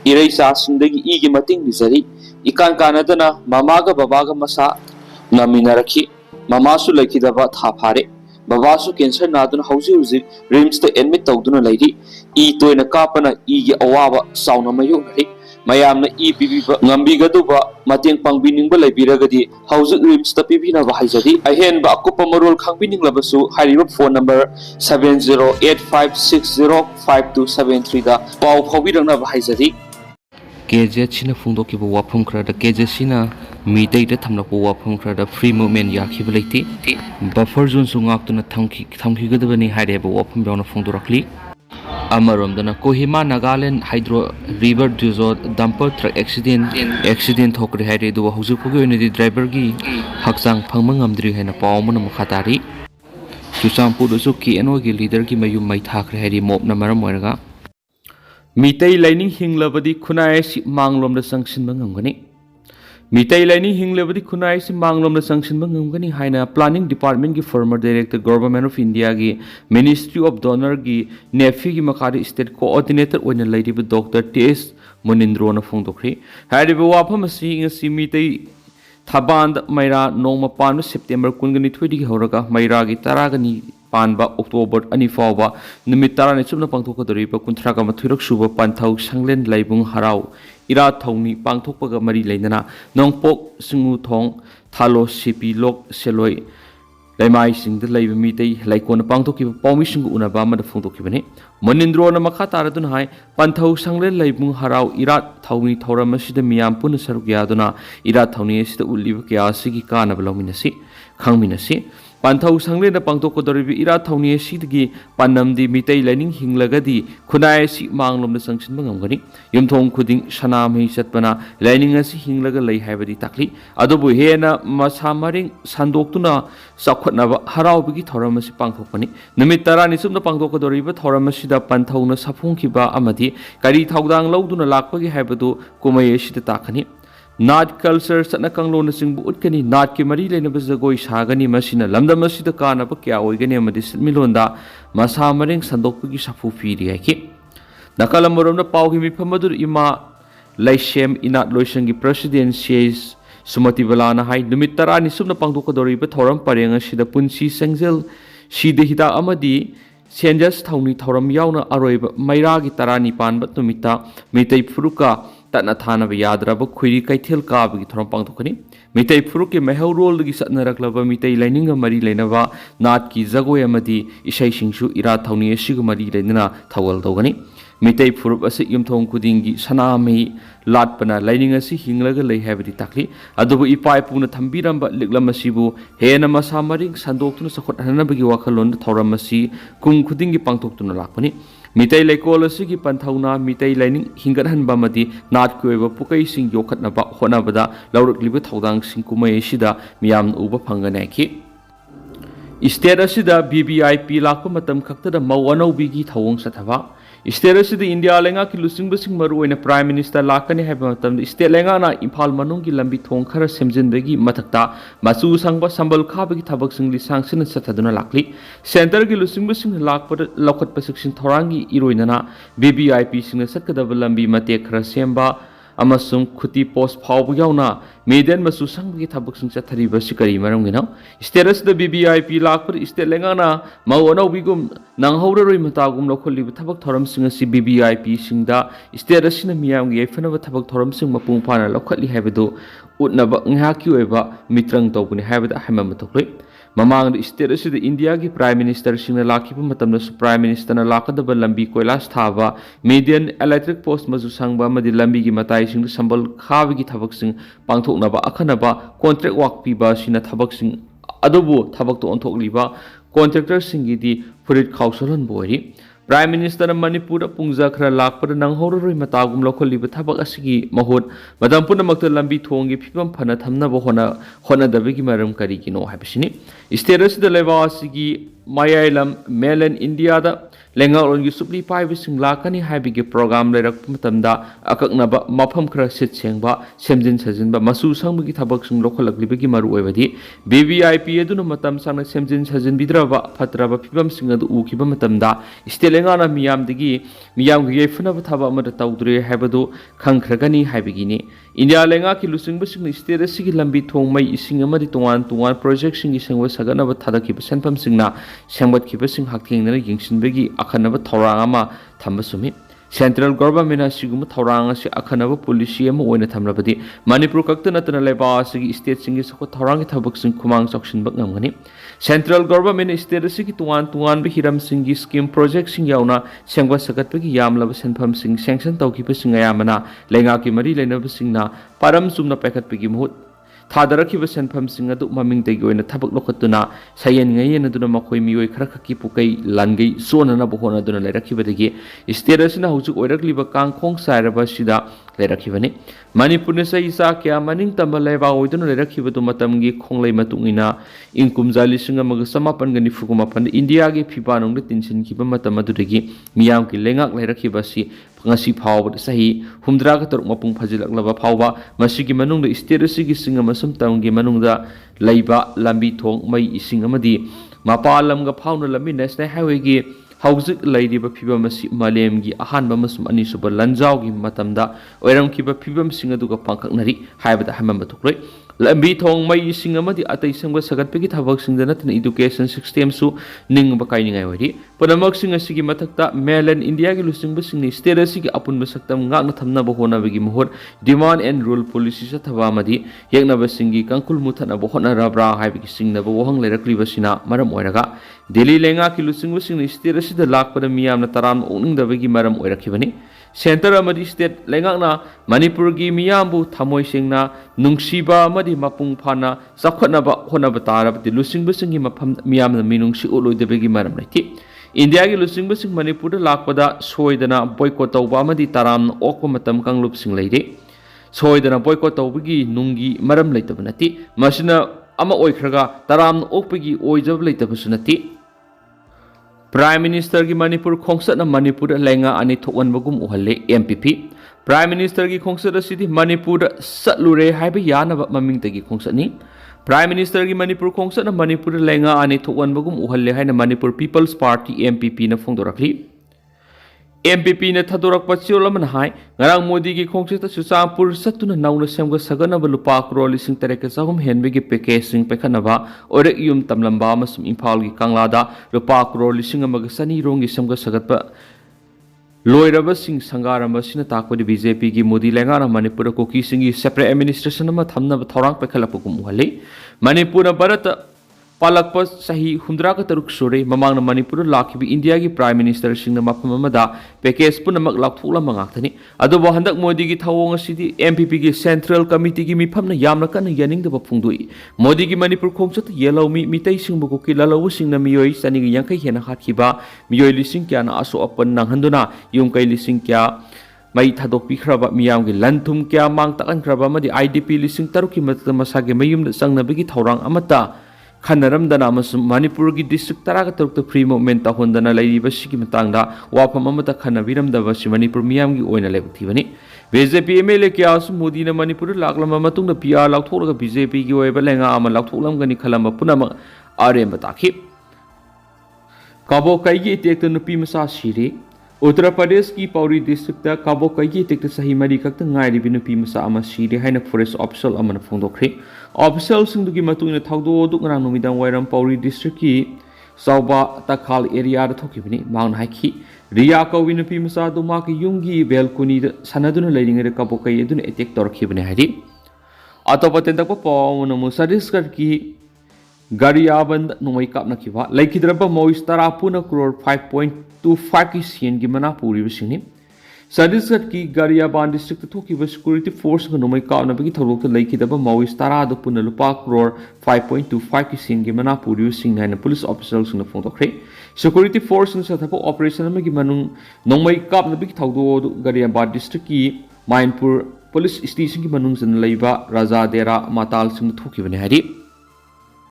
ꯏꯔꯩꯆꯥꯁꯤꯡꯗꯒꯤ ꯏꯒꯤ ꯃꯇꯦꯡ ꯅꯤꯖꯔꯤ ꯏꯀꯥꯟ ꯀꯥꯟꯅꯗꯅ ꯃꯃꯥꯒ ꯕꯕꯥꯒ ꯃꯁꯥ ꯉꯝꯃꯤꯟꯅꯔꯛꯈꯤ ꯃꯃꯥꯁꯨ ꯂꯩꯈꯤꯗꯕ ꯊꯥ ꯐꯥꯔꯦ ꯕꯕꯥꯁꯨ ꯀꯦꯟꯁꯔ ꯅꯥꯗꯨꯅ ꯍꯧꯖꯤꯛ ꯔꯤꯝꯁꯇ ꯑꯦꯗꯃꯤꯠ ꯇꯧꯗꯨꯅ ꯂꯩꯔꯤ ꯏ ꯇꯣꯏꯅ ꯀꯥꯞꯄꯅ ꯏꯒꯤ ꯑꯋꯥꯕ ꯆꯥꯎꯅ ꯃꯥꯌꯣꯛꯅꯔꯤ ꯃꯌꯥꯝꯅ ꯏ ꯄꯤꯕꯤꯕ ꯉꯝꯕꯤꯒꯗꯧꯕ ꯃꯇꯦꯡ ꯄꯥꯡꯕꯤꯅꯤꯡꯕ ꯂꯩꯕꯤꯔꯒꯗꯤ ꯍꯧꯖꯤꯛ ꯔꯤꯝꯁꯇ ꯄꯤꯕꯤꯅꯕ ꯍꯥꯏꯖꯔꯤ ꯑꯍꯦꯟꯕ ꯑꯀꯨꯞꯄ ꯃꯔꯣꯜ ꯈꯪꯕꯤꯅꯤꯡꯂꯕꯁꯨ ꯍꯥꯏꯔꯤꯕ ꯐꯣꯟ ꯅꯝꯕꯔ 7085605273 ꯗ ꯄꯥꯎ ꯐꯥꯎꯕꯤꯔꯛꯅꯕ ꯍꯥꯏꯖꯔꯤ ꯀꯦꯖꯦꯠꯁꯤꯅ ꯐꯣꯡꯗꯣꯛꯈꯤꯕ ꯋꯥꯐꯝ ꯈꯔꯗ ꯀꯦꯖꯦꯠꯁꯤꯅ ꯃꯤꯇꯩꯗ ꯊꯝꯂꯛꯄ ꯋꯥꯐꯝ ꯈꯔꯗ ꯐ꯭ꯔꯤ ꯃꯨꯚꯃꯦꯟ ꯌꯥꯈꯤꯕ ꯂꯩꯇꯦ ꯕꯐꯔ ꯖꯣꯟꯁꯨ ꯉꯥꯛꯇꯨꯅ ꯊꯝꯈꯤꯒꯗꯕꯅꯤ ꯍꯥꯏꯔꯤꯕ ꯋꯥꯐꯝ ꯌꯥꯎꯅ ꯐꯣꯡꯗꯣꯔꯛꯂꯤ ꯑꯃꯔꯣꯝꯗꯅ ꯀꯣꯍꯤꯃꯥ ꯅꯥꯒꯥꯂꯦꯟ ꯍꯥꯏꯗ꯭ꯔꯣ ꯔꯤꯚꯔ ꯗ꯭ꯌꯨꯖꯣꯠ ꯗꯝꯄꯔ ꯇ꯭ꯔꯛ ꯑꯦꯛꯁꯤꯗꯦꯟ ꯊꯣꯛꯈ꯭ꯔꯦ ꯍꯥꯏꯔꯤ ꯑꯗꯨꯕꯨ ꯍꯧꯖꯤꯛꯐꯥꯎꯒꯤ ꯑꯣꯏꯅꯗꯤ ꯗ꯭राꯏꯚꯔꯒꯤ ꯍꯛꯆꯥꯡ ꯐꯪꯕ ꯉꯝꯗ꯭ꯔꯤ ꯍꯥꯏꯅ ꯄꯥꯎ ꯑꯃꯅ ꯃꯈꯥ ꯇꯥꯔꯤ ꯆꯨꯔꯆꯥꯟꯄꯨꯔꯗꯁꯨ KNOꯒꯤ ꯂꯤꯗꯔꯒꯤ ꯃꯌꯨꯝ ꯃꯩ ꯊꯥꯈ꯭ꯔꯦ ꯍꯥꯏꯔꯤ ꯃꯣꯞꯅ ꯃꯔꯝ ꯑꯣꯏꯔꯒ ꯃꯤꯇꯩ ꯂꯥꯏꯅꯤꯡ ꯍꯤꯡꯂꯕꯗꯤ ꯈꯨꯟꯅꯥꯏ ꯑꯁꯤ ꯃꯥꯡꯂꯣꯝꯗ ꯆꯪꯁꯤꯟꯕ ꯉꯝꯒꯅꯤ ꯃꯤꯇꯩ ꯂꯥꯏꯅꯤꯡ ꯍꯤꯡꯂꯕꯗꯤ ꯈꯨꯟꯅꯥꯏ ꯑꯁꯤ ꯃꯥꯡꯂꯣꯝꯗ ꯆꯪꯁꯤꯟꯕ ꯉꯝꯒꯅꯤ ꯍꯥꯏꯅ ꯄ꯭ꯂꯥꯅꯤꯡ ꯗꯤꯄꯥꯔꯠꯃꯦꯟꯠꯀꯤ ꯐꯣꯔꯃꯔ ꯗꯥꯏꯔꯦꯛꯇꯔ ꯒꯚꯔꯟꯃꯦꯟꯠ ꯑꯣꯐ ꯏꯟꯗꯤꯌꯥꯒꯤ ꯃꯤꯅꯤꯁꯇ꯭ꯔꯤ ꯑꯣꯐ ꯗꯣꯅꯔꯒꯤ ꯅꯦꯐꯤꯒꯤ ꯃꯈꯥꯗ ꯁ꯭ꯇꯦꯠ ꯀꯣꯑꯣꯔꯗꯤꯅꯦꯇꯔ ꯑꯣꯏꯅ ꯂꯩꯔꯤꯕ ꯗꯣꯛꯇꯔ TS ꯃꯨꯅꯤꯟꯗ꯭ꯔꯣꯅ ꯐꯣꯡꯗꯣꯛꯈ꯭ꯔꯤ ꯍꯥꯏꯔꯤꯕ ꯋꯥꯐꯝ ꯑꯁꯤ ꯉꯁꯤ ꯃꯤꯇꯩ ꯊꯕꯥꯟꯗ ꯃꯩꯔꯥ ꯅꯣꯡꯃ ꯄꯥꯟꯕ ꯁꯦꯞꯇꯦꯝꯕꯔ 22ꯗꯒꯤ ꯍꯧꯔꯒ ꯃꯩꯔꯥꯒꯤ 12 ꯄꯥꯟꯕ ꯑꯣꯛꯇꯣꯕꯔ 2 ꯐꯥꯎꯕ ꯅꯨꯃꯤꯠ 10 ꯆꯨꯞꯅ ꯄꯥꯡꯊꯣꯛꯀꯗꯧꯔꯤꯕ 38ꯔꯛ ꯁꯨꯕ ꯄꯟꯊꯧ ꯁꯪꯂꯦꯟ ꯂꯩꯕꯨꯡ ꯍꯔꯥꯎ ꯏꯔꯥꯠ ꯊꯧꯅꯤ ꯄꯥꯡꯊꯣꯛꯄꯒ ꯃꯔꯤ ꯂꯩꯅꯅ ꯅꯣꯡꯄꯣꯛ ꯁꯤꯡꯎꯊꯣꯡ ꯊꯥꯂꯣ ꯁꯤꯄꯤ ꯂꯣꯛ ꯁꯦꯂꯣꯏ ꯂꯩꯃꯥꯏꯁꯤꯡꯗ ꯂꯩꯕ ꯃꯤꯇꯩ ꯂꯩꯀꯣꯟꯅ ꯄꯥꯡꯊꯣꯛꯈꯤꯕ ꯄꯥꯎꯃꯤꯁꯤꯡꯒ ꯎꯅꯕ ꯑꯃꯗ ꯐꯣꯡꯗꯣꯛꯈꯤꯕꯅꯤ ꯃꯨꯅꯤꯟꯗ꯭ꯔꯣꯅ ꯃꯈꯥ ꯇꯥꯔꯗꯨꯅ ꯍꯥꯏ ꯄꯟꯊꯧ ꯁꯪꯂꯦꯟ ꯂꯩꯕꯨꯡ ꯍꯔꯥꯎ ꯏꯔꯥꯠ ꯊꯧꯅꯤ ꯊꯧꯔꯝ ꯑꯁꯤꯗ ꯃꯤꯌꯥꯝ ꯄꯨꯟꯅ ꯁꯔꯨꯛ ꯌꯥꯗꯨꯅ ꯏꯔꯥꯠ ꯊꯧꯅꯤ ꯑꯁꯤꯗ ꯎꯠꯂꯤꯕ ꯀꯌꯥ ꯑꯁꯤꯒꯤ ꯀꯥꯟꯅꯕ ꯂꯧꯃꯤꯟꯅꯁꯤ ꯈꯪꯃꯤꯟꯅꯁꯤ ꯄꯟꯊꯧ ꯁꯪꯂꯦꯟꯗ ꯄꯥꯡꯊꯣꯛꯀꯗꯧꯔꯤꯕ ꯏꯔꯥꯠ ꯊꯧꯅꯤ ꯑꯁꯤꯗꯒꯤ ꯄꯥꯟꯗꯝꯗꯤ ꯃꯤꯇꯩ ꯂꯥꯏꯅꯤꯡ ꯍꯤꯡꯂꯒꯗꯤ ꯈꯨꯟꯅꯥꯏ ꯑꯁꯤ ꯃꯥꯡꯂꯣꯝꯗ ꯆꯪꯁꯤꯟꯕ ꯉꯝꯒꯅꯤ ꯌꯨꯝꯊꯣꯡ ꯈꯨꯗꯤꯡ ꯁꯅꯥꯃꯍꯤ ꯆꯠꯄꯅ ꯂꯥꯏꯅꯤꯡ ꯑꯁꯤ ꯍꯤꯡꯂꯒ ꯂꯩ ꯍꯥꯏꯕꯗꯤ ꯇꯥꯛꯂꯤ ꯑꯗꯨꯕꯨ ꯍꯦꯟꯅ ꯃꯁꯥ ꯃꯔꯤꯡ ꯁꯟꯗꯣꯛꯇꯨꯅ ꯆꯥꯎꯈꯠꯅꯕ ꯍꯔꯥꯎꯕꯒꯤ ꯊꯧꯔꯝ ꯑꯁꯤ ꯄꯥꯡꯊꯣꯛꯄꯅꯤ ꯅꯨꯃꯤꯠ 10 ꯆꯨꯞꯅ ꯄꯥꯡꯊꯣꯛꯀꯗꯧꯔꯤꯕ ꯊꯧꯔꯝ ꯑꯁꯤꯗ ꯄꯟꯊꯧꯅ ꯁꯥꯐꯣꯡꯈꯤꯕ ꯑꯃꯗꯤ ꯀꯔꯤ ꯊꯧꯗꯥꯡ ꯂꯧꯗꯨꯅ ꯂꯥꯛꯄꯒꯦ ꯍꯥꯏꯕꯗꯨ ꯀꯨꯝꯍꯩ ꯑꯁꯤꯗ ꯇꯥꯛꯀꯅꯤ नाट कल्चर चटना कांगलोनचिंबु उटकनी नाट के मरी लेनब जगोई सागनी मसिना लमदम असिदा कानब क्या ओइगनी अमदि सिटमिलोंदा मसा मरेंग संदोकपगी साफु पीरि हाइकि नकलमरोमना पाउगी मिफमदुर इमा लाइसेम इनाट लोइसंगी प्रेसिडेंट सुमति बलाना हाई नुमित 10 सुमना पांगदोकदोरिबा थौरम परेंग असिदा पुंसी सेंजेल सिदे हिदा अमदि सेंजस थौनी थौरम यावना अरोइबा मैरागी 12 पानबा नुमिता मितै फुरुका तना थानब यादरब खुरी कैथेल काबगी थौरम पांगदोकनी मितै फुरुके महौरोलदगी सतनरक्लबा मितै लाइनिंग मरी लेनबा नाट की जगोय अमदि इसै सिंगसु इरा थौनी असिग मरी लेनना थवल दौगनी मितै फुरुप असे युमथोंग खुदिंगी सनामहि लाटपना लाइनिंग असी हिंगलग लै हैबदि ताकली अदुबु इपाय पुना थंबिरंबा लिगलम असिबु हेना मसा मरिंग संदोक्तुना सखोटहनबगी वाखलोन थौरम असी कुंग खुदिंगी पांगथोक्तुना लाकपनी मितै लैकोल असिगी पंथौना मितै लाइनिंग हिंगरहनबा मदि नाट कोयबा पुकै सिंग योखतनबा होनबदा लौरकलिबा थौदांग सिंग कुमै असिदा मियाम उबा फंगनाखि स्टेट असिदा BBIP लाकपा मतम खक्तदा मौ अनौबिगी थौंग सथबा स्टेट असिदा इंडिया लेंगा की लुसिंगबसिंग मरुओइना प्राइम मिनिस्टर लाकने हैबा मतम स्टेट लेंगाना इम्फाल मनुंगी लंबी थोंग खरा सेमजिनबगी मथक्ता मचु संगबा संबल खाबगी थबकसिंग लिसांगसिन सथदुना लाकली सेंटर की लुसिंगबसिंग लाकपा लौखतपा सेक्शन थौरांगी इरोइनना BBIP सिंग सतकदबा लंबी मते खरा सेमबा अमसुंग खुती पोस्ट फाउब यावना मेदन मसु संगगी थबकसिंग चथरिबा सिकरी मरंगिना स्टेटस द BBIP लाकपर स्टेट लेंगाना मौ अनौबिगुम नंगहौररोइ मतागुम लौखलिबा थबक थौरमसिंग असि BBIP सिंगदा स्टेट असिना मियामगी यफनबा थबक थौरमसिंग मपुंग फाना लौखली हैबदु उतनबा ngahaki oiba mitrang tawbuni haibada haimam thokle mamang state असिदा इंडिया की प्राइम मिनिस्टर सिंगना लाखिबा मतमदा प्राइम मिनिस्टर ना लाकदबा लंबी कोयलास थाबा मीडियन इलेक्ट्रिक पोस्ट मजु संगबा मदि लंबी की मताई सिंग संबल खाबगी थबक सिंग पांगथोकनबा अखनबा कॉन्ट्रैक्ट वर्क पीबा सिना थबक सिंग अदुबु थबक तो ओंथोकलिबा कॉन्ट्रैक्टर सिंगीदी फुरित खाउसलन बोरी प्राइम मिनिस्टर मणिपुर पुंजा खरा लाकपर नंगहौररोइ मतागुम लौखलिबा थबक असिगी महोत मदम पुनमक्त लंबी थोंगी फिबम फना थमनबा होनदबगी मरम करिगिनो हाबिसिनी स्टेट असिदा लेबा असिगी mayailam mainland India da lengalon gi supli paibising lakani haibigi program lerak matamda akaknaba mafam khara sit sengba semjin sajinba masu sangbagi thabak sing lokolaklibagi maru oibadi BVIP aduna matam sangna semjin sajin bidraba phatraba phibam sing adu ukiba matamda istelengana miyamdagi miyamgi yefnaba thaba amada tawdre haibadu khangkhragani haibigi ni India lenga ki lusingba sing state asigi lambi thong mai ising amadi tongan project sing isengwa saganaba thadakiba senpam singna sengbat kiba sing hakthengna yingsinbagi akhanaba thorangama thambasumi Central Government asiguma thorang asi akhanaba policy ama oina thamlabadi Manipur kakta natana leba asigi state singi sako thorangi thabak sing khumang choksinba ngamgani Central Government state asigi tuan bi hiram singi scheme project sing yauna sengwa sagatbagi yamlaba senpham sing sanction tawkiba singayamana lenga ki mari lenaba singna param sumna pekhatbagi muhut Thadarakhiba senpham sing adu maming tegi oina thabak lokhatuna sayen ngayen aduna makhoi mioi khara khaki pukai langai sonana bohona aduna lairakhiba state asina hujuk oirakliba kangkhong sairaba sida lairakibani Manipur ne sai isa kya maning tamba laiba oiduna lairakhiba du matamgi khonglai matungina inkum jali singa mag samapan gani fuguma pan India gi phiba nong de tinsin kiba matam adudagi miyam ki lengak lairakhiba si ngasi phawba sahi humdra ka toruk mapung phajilaklaba phawba masigi manung de state asigi singa masum tamgi manung da laiba lambi thong mai ising amadi mapalam ga phawna lambi national highway gi hauzik laidiba phibam asi malemgi ahanba masum ani suba lanjau gi matamda oiram kiba phibam singa duga pangkaknari haibada hamamba thukroi lambi thong mai ising amadi atai sangba sagatpegi thabak singda natna education system su ningba kainingai wari panamak singa sigi mathakta mainland India gi lusingba singni state asigi apun basaktam ngakna thamna bohona bagi mohor demand and rule policy sa thaba madi yekna basingi kangkul muthana bohona rabra haibigi singna bo wahang lerakli basina maram oiraga Delhi lenga ki lusingba singni state asida lakpada miyamna taram oningda bagi maram oirakibani Center amadi state lengakna Manipur gi miyambu thamoi singna nungsiba amadi mapung phana sakhatnaba honaba tarabati lusingba singi mafam miyamna minungsi oloidebegi maram laiti India gi lusingba sing Manipur da lakpada soidana boycott tawba amadi taram okwa matam kanglup sing leide soidana boycott tawbagi nungi maram laitabanati masina ama oikhraga taram okpagi oijab laitabasunati Prime Minister ki Manipur khongsat na Manipur lenga ani thokan bagum uhalle MPP Prime Minister ki khongsat asidi Manipur satlure haiba yana ba maming tagi khongsat ni Prime Minister ki Manipur khongsat na Manipur lenga ani thokan bagum uhalle haina Manipur People's Party MPP na phongdorakli MPP na thadorak pachiolaman hai ngarang Modi ki khongsat Suchangpur satuna nauna semga sagana ba lupa crore lising tereka sahum henbe gi package sing pekhanaba ore yum tamlamba masum Imphal gi kanglada lupa crore lising amaga sani rongi semga sagatpa loiraba sing sangaramba sina takpadi BJP gi Modi lengana Manipur Kuki singi separate administration ama thamna ba thorang pekhalapukum uhale Manipur Bharat Palakpa sahi hundra ka taruk sore mamang na Manipur lakhibi India gi Prime Minister singna mafam amada package punamak lakthula mangakthani adubo handak Modi gi thawong asidi MPP gi Central Committee gi mifam na yamna kan yaning da phungdui Modi gi Manipur khongsat yellow Meitei singbu ko ki lalawu singna miyoi sani gi yankai hena hathiba miyoi lising kya na aso apan nanghanduna yung kai lising kya mai thadok pikhraba miyam gi lanthum kya mang takan khraba madi IDP lising taruki masage mayum da sangna bigi thorang amata Khanaramdana amasum Manipur gi district taraga tarukta free movement tahondana laiba sigi matangda wapham amata khanabiramdaba si Manipur miyam gi oina lebthibani BJP MLA kya su Modi na Manipur laklama matungda PR lakthoraga BJP gi oiba lenga ama laktholamgani khalamba punama aremba takhi Kabo kai gi tekta nupi masa sire Uttar Pradesh ki Pauri district ta Kabo kai gi tekta sahi mari kakta ngai ri nupi masa ama sire haina forest official amana phongdokhre Official sing dugi matungina thawdo duk ngrang numidang wairam Pauri district ki Sauba Takhal area da thokibani mangna haiki Riya Kawin nupi masa du ma ki yumgi balcony da sanaduna leiringa Kabo kai aduna attack torkhibani hari Atopaten takpa pawna Musarisgar ki Gariyaband numai kapna kiba laikhidraba mois tarapuna crore 5.25 ki sien gi mana puri bisini Sadisgat ki Gariyaband district thoki security force ga numai kapna bagi tholok ta laikhidaba mois tara da puna lupa crore 5.25 ki sien gi mana puri bisini na police officers na phone tokre security force sa thapa operation ma gi manung numai kapna bagi thawdo Gariyaband district ki Mainpur police station ki manung san laiba Raja Dera Matal sing thoki bani hari